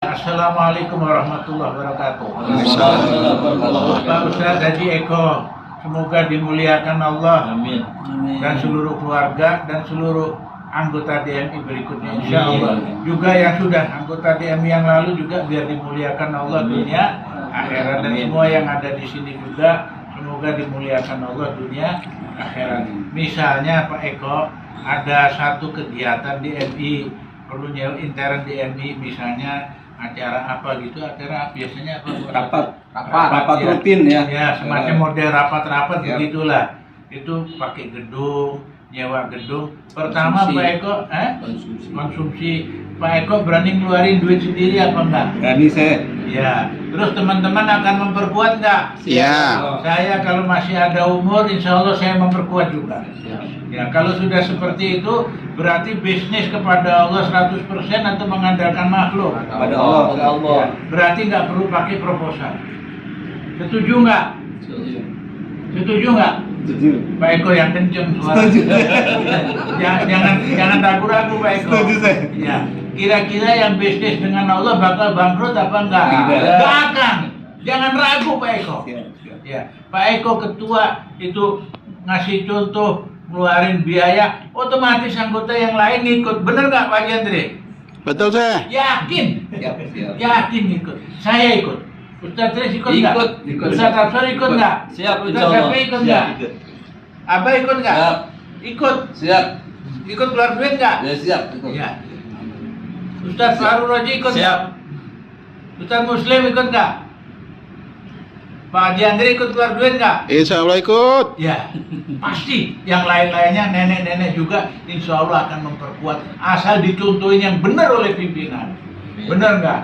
Assalamualaikum warahmatullahi wabarakatuh. Pak Ustadz Haji Eko, semoga dimuliakan Allah. Amin. Dan seluruh keluarga dan seluruh anggota DMI berikutnya, insya Allah. Juga yang sudah anggota DMI yang lalu juga biar dimuliakan Allah dunia akhirat, dan semua yang ada di sini juga semoga dimuliakan Allah dunia akhirat. Misalnya Pak Eko, ada satu kegiatan DMI perlu nyewa intern DMI, misalnya acara apa gitu, acara biasanya apa? Rapat ya. rutin ya. Ya, semacam model rapat-rapat Ya. begitulah. Itu pakai gedung, nyewa gedung. Pertama Konsumsi. Pak Eko, Konsumsi. Pak Eko berani ngeluarin duit sendiri apa enggak? Berani saya. Ya. Terus teman-teman akan memperkuat enggak? Ya. Saya kalau masih ada umur, insya Allah saya memperkuat juga. Ya. Ya, kalau sudah seperti itu, berarti bisnis kepada Allah 100% atau mengandalkan makhluk. Kepada Allah. Ya, berarti nggak perlu pakai proposal. Setuju nggak? Setuju nggak? Setuju. Pak Eko yang kenceng suara. Setuju. Jangan ragu-ragu Pak Eko. Setuju saya. Ya, kira-kira yang bisnis dengan Allah bakal bangkrut apa enggak? Tidak. Nggak akan. Jangan ragu Pak Eko. Siap. Ya, Pak Eko ketua itu ngasih contoh ngeluarin biaya, otomatis anggota yang lain ngikut. Bener nggak Pak Jandri? Betul saya. Yakin? Siap. Yakin ikut. Saya ikut. Ustaz Tris ikut nggak? Ikut. Ustaz Absor ikut nggak? Siap, Ustaz insyaallah. Syafi'i ikut nggak? Abah ikut nggak? Siap. Ikut. Siap. Ikut keluar duit nggak? Ya siap. Ya. Ustaz Farul Roji ikut nggak? Ustaz Muslim ikut nggak? Pak Jandri ikut keluar duit nggak? Insya Allah ikut. Ya, pasti. Yang lain-lainnya, nenek-nenek juga insya Allah akan memperkuat. Asal dicontohin yang benar oleh pimpinan. Benar nggak?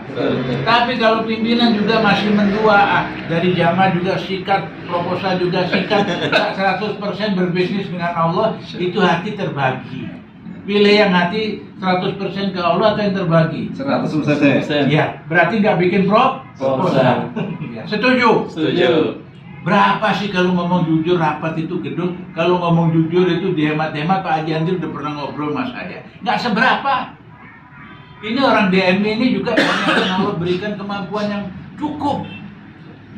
Tapi kalau pimpinan juga masih mendua, dari jamaah juga sikat, proposal juga sikat, 100% berbisnis dengan Allah, itu hati terbagi. Pilih yang hati 100% ke Allah atau yang terbagi? 100% saya. Ya, berarti nggak bikin proposal. Ya, setuju? Setuju. Berapa sih kalau ngomong jujur rapat itu gedung? Kalau ngomong jujur itu dihemat-hemat, Pak Haji Andri udah pernah ngobrol sama saya. Nggak seberapa. Ini orang DMI ini juga banyak yang Allah berikan kemampuan yang cukup.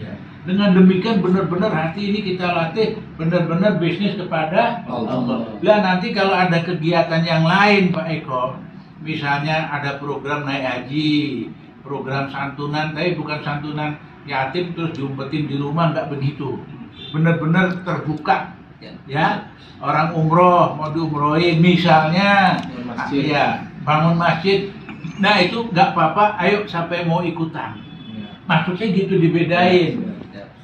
Ya. Dengan demikian benar-benar hati ini kita latih benar-benar bisnis kepada Allah. Lah nanti kalau ada kegiatan yang lain Pak Eko, misalnya ada program naik haji, program santunan, tapi bukan santunan yatim terus diumpetin di rumah, nggak begitu. Benar-benar terbuka, ya. Orang umroh mau diumrohin misalnya, ya bangun masjid. Nah itu nggak apa-apa. Ayo siapa yang mau ikutan? Maksudnya gitu dibedain.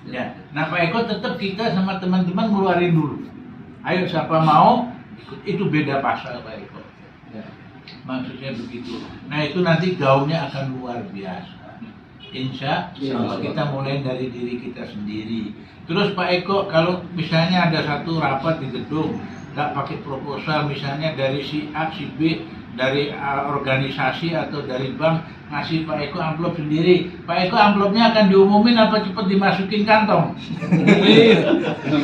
Ya. Nah Pak Eko tetap kita sama teman-teman ngeluarin dulu. Ayo siapa mau ikut, itu beda pasal Pak Eko. Ya. Maksudnya begitu. Nah itu nanti gaungnya akan luar biasa. Insya Allah kita mulai dari diri kita sendiri. Terus Pak Eko, kalau misalnya ada satu rapat di gedung, nggak pakai proposal, misalnya dari si A, si B, dari organisasi atau dari bank, ngasih Pak Eko amplop sendiri. Pak Eko amplopnya akan diumumin apa cepet dimasukin kantong?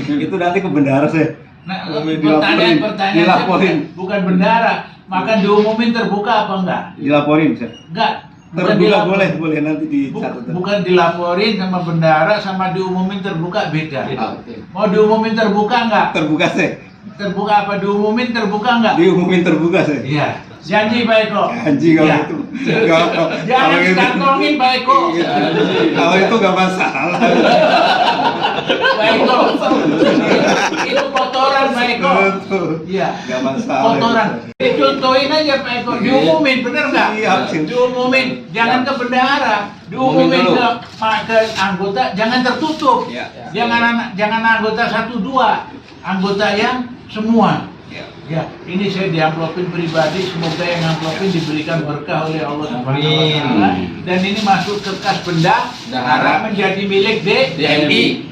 Itu nanti ke bendara saya. Nah, Dilaporin. pertanyaan bukan bendara, maka diumumin terbuka apa enggak? Dilaporin saya. Enggak. Terbuka boleh nanti dicatat. Bukan dilaporin sama bendara sama diumumin terbuka beda. Oke. Mau diumumin terbuka enggak? Terbuka saya. Terbuka apa diumumin terbuka enggak? Diumumin terbuka saya. Iya. Janji Pak Eko. Janji kalau Iya. itu. Jangan dikantongin Pak Eko. Kalau itu nggak masalah. Pak Eko. Itu kotoran Pak Eko. Betul. Iya. Nggak masalah. Kotoran. Dicontohin aja Pak Eko. Diumumin, bener nggak? Siap. Diumumin. Jangan ke bendahara. Diumumin ke anggota. Jangan tertutup. Ya. Jangan anggota 1-2. Anggota yang semua. Ya, ini saya diamplopin pribadi, semoga yang amplopin diberikan berkah oleh Allah Subhanahu wa taala. Dan ini masuk ke kas bendahara menjadi milik DMI.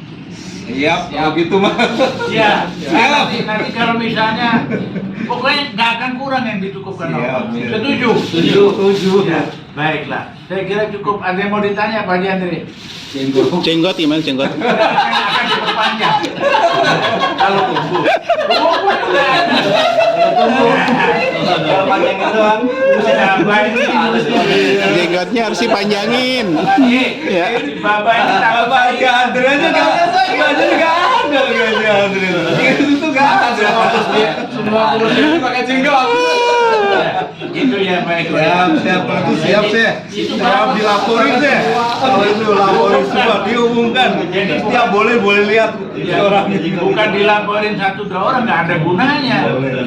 Iya, kalau gitu mah. Ya, nanti kalau misalnya pokoknya nggak akan kurang yang dicukupkan Allah. Siap. Setuju? Setuju. Ya. Baiklah, saya kira cukup. Ada yang mau ditanya Pak Haji Andre? Jenggot gimana jenggot? Akan diperpanjang. Kalau tumbuh. Kalau panjang itu kan. Jenggotnya harus dipanjangin. Ya. Bapak ini tambah baik. Andre aja nggak ada. Itu nggak ada. Semua kurus ini pakai jenggot. Itu ya Pak Eko. Siap, kalau itu siap sih. Siap dilaporin sih. Kalau itu laporin semua diumumkan. Setiap boleh lihat Ya, orang. bukan dilaporin 1-2 orang, nggak ada gunanya.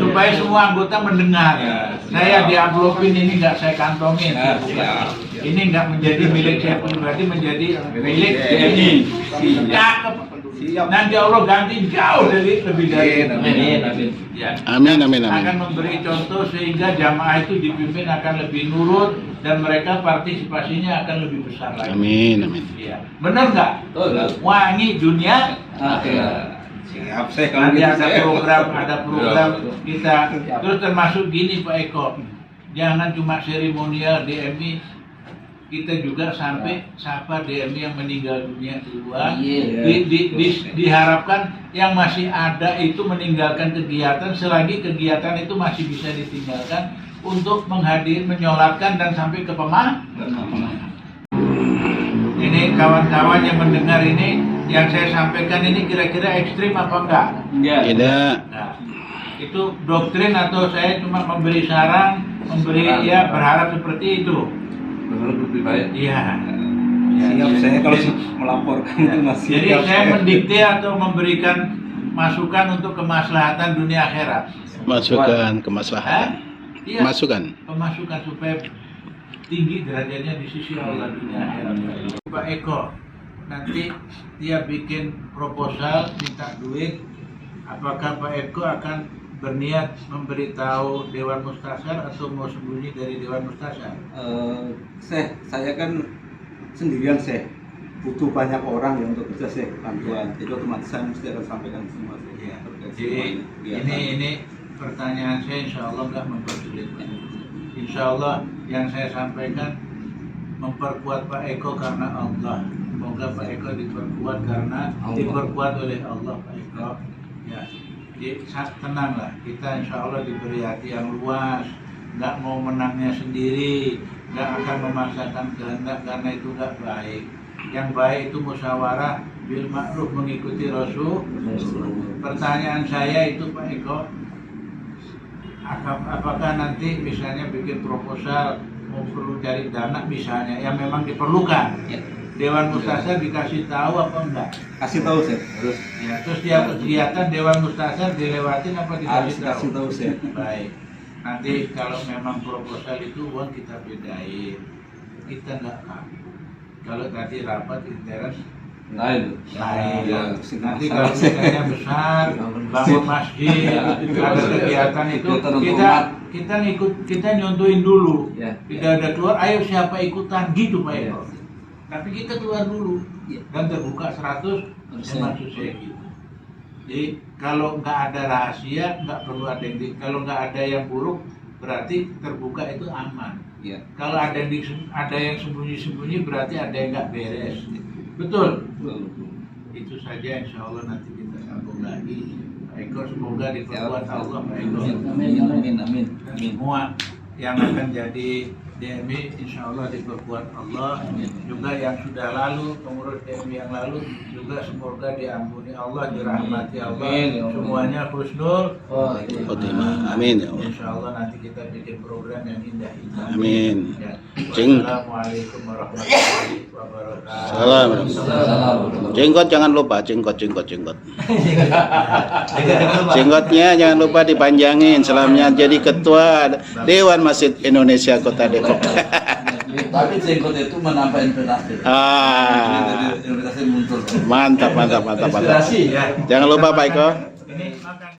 Supaya semua anggota mendengar. Saya diamplopin ini nggak saya kantongin. Ini nggak menjadi milik saya pribadi, menjadi milik TNI. Cakep. Nanti Allah ganti jauh lebih dari itu. Ya. Amin amin Akan amin. memberi contoh sehingga jamaah itu dipimpin akan lebih nurut dan mereka partisipasinya akan lebih besar lagi. Amin amin. Iya. Benar nggak? Wangi dunia. Siap sih kalau Nanti gitu. ada program kita. Terus termasuk gini Pak Eko, jangan cuma seremonial DMI, kita juga sampai sapa DMI yang meninggal dunia keluar. Diharapkan yang masih ada itu meninggalkan kegiatan selagi kegiatan itu masih bisa ditinggalkan untuk menyolatkan dan sampai ke pemakaman. Ini kawan-kawan yang mendengar ini, yang saya sampaikan ini kira-kira ekstrim apa enggak? Tidak. Nah, itu doktrin atau saya cuma memberi saran, ya berharap seperti itu. Lebih baik. Iya. Siap saya kalau melaporkan itu masih. Jadi siap saya mendikte atau memberikan masukan untuk kemaslahatan dunia akhirat. Masukkan kemaslahatan. Iya. Masukan. Pemasukan supaya tinggi derajatnya di sisi Allah dunia akhirat. Pak Eko, nanti dia bikin proposal minta duit. Apakah Pak Eko akan berniat memberitahu Dewan Mustasar atau mau sembunyi dari Dewan Mustasar? Saya kan sendirian butuh banyak orang yang untuk kerja bantuan. Jadi otomatis saya mesti akan sampaikan semua Ya. terkait Jadi semua ini pertanyaan saya insya Allah nggak mempersulit. Insya Allah yang saya sampaikan memperkuat Pak Eko karena Allah. Semoga Pak Eko diperkuat karena diperkuat oleh Allah Pak Eko. Ya. Jadi tenanglah, kita insya Allah diberi hati yang luas, nggak mau menangnya sendiri, nggak akan memaksakan kehendak karena itu nggak baik. Yang baik itu musyawarah bil ma'ruf, mengikuti Rasul. Pertanyaan saya itu Pak Eko, apakah nanti misalnya bikin proposal mau perlu cari dana misalnya yang memang diperlukan, Dewan Mustasar dikasih tahu apa enggak? kasih tahu terus Ya, terus tiap kegiatan Dewan Mustasar dilewatin apa dikasih kasih tahu Baik. Nanti kalau memang proposal itu uang kita bedain, kita nggak tahu. Kalau tadi rapat intern Lain. lain. Nanti kalau misalnya besar, bangun masjid, ada kegiatan itu kita nyontohin dulu. Tidak ada keluar, ayo siapa ikutan gitu Pak Eko. Tapi kita keluar dulu dan terbuka 100 maksud saya gitu. Jadi kalau nggak ada rahasia, nggak perlu ada yang kalau nggak ada yang buruk, berarti terbuka itu aman. Kalau ada yang sembunyi-sembunyi, berarti ada yang nggak beres. Betul. Itu saja, insya Allah nanti kita sambung lagi. Pak Eko, semoga diperkuat Allah Pak Eko. Amin. Semua yang akan jadi DMI insya Allah diperkuat Allah. Juga yang sudah lalu, pengurus DMI yang lalu juga semoga diampuni Allah, dirahmati Allah. Semuanya husnul Khotimah. Amin ya Allah. insya Allah nanti kita bikin program yang indah. Amin. Ya. Cing. Wassalamualaikum warahmatullahi wabarakatuh. Salam. Jenggot jangan lupa, jenggot. Jenggotnya jangan lupa dipanjangin. Selamanya jadi ketua Dewan Masjid Indonesia Kota Depok. Tapi jenggot itu menambah investasi. Ah, Investasi muncul. mantap. Inspirasi. Jangan lupa Pak Eko. Ini makan.